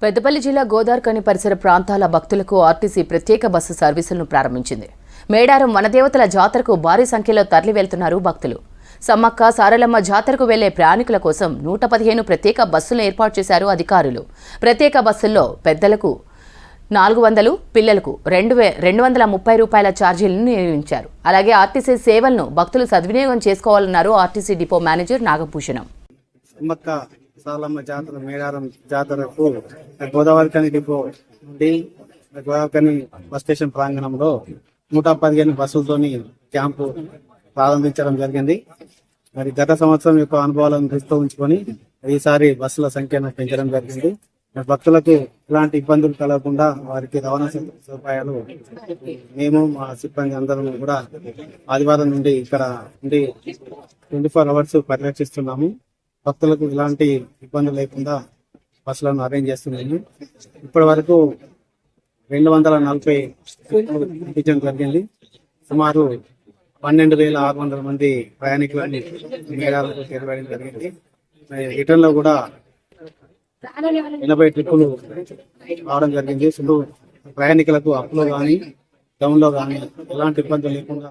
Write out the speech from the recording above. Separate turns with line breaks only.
పెద్దపల్లి జిల్లా గోదార్కని పరిసర ప్రాంతాల భక్తులకు ఆర్టీసీ ప్రత్యేక బస్సు సర్వీసులను ప్రారంభించింది. మేడారం వనదేవతల జాతరకు భారీ సంఖ్యలో తరలి వెళ్తున్నారు భక్తులు. సమ్మక్క సారలమ్మ జాతరకు వెళ్లే ప్రయాణికుల కోసం 115 ప్రత్యేక బస్సులను ఏర్పాటు చేశారు అధికారులు. ప్రత్యేక బస్సుల్లో పెద్దలకు 400, పిల్లలకు 230 రూపాయల ఛార్జీలను నిర్ణయించారు. అలాగే ఆర్టీసీ సేవలను భక్తులు సద్వినియోగం చేసుకోవాలన్నారు RTC depot manager Nagabhushanam.
Salamma జాతర మేడారం జాతరకు గోదావరికని డిపో నుండి గోదావరికని బస్ స్టేషన్ ప్రాంగణంలో 115 బస్సులతోని క్యాంపు ప్రారంభించడం జరిగింది. మరి గత సంవత్సరం యొక్క అనుభవాలను దృష్టిలో ఉంచుకొని ఈసారి బస్సుల సంఖ్యను పెంచడం జరిగింది. భక్తులకు ఎలాంటి ఇబ్బందులు కలగకుండా వారికి రవాణా సదుపాయాలు మేము మా సిబ్బంది అందరం కూడా ఆదివారం నుండి ఇక్కడ నుండి 24 అవర్స్ పరిరక్షిస్తున్నాము. భక్తులకు ఎలాంటి ఇబ్బందులు లేకుండా బస్సులను అరేంజ్ చేస్తున్నాము. ఇప్పటి వరకు 240 పంపించడం జరిగింది. సుమారు 12,600 మంది ప్రయాణికులను మేడారంలో చేరవేయడం జరిగింది. రిటర్న్ లో కూడా 80 ట్రిప్పులు రావడం జరిగింది. ప్రయాణికులకు అప్ లో కానీ డౌన్ లో కానీ ఎలాంటి ఇబ్బందులు లేకుండా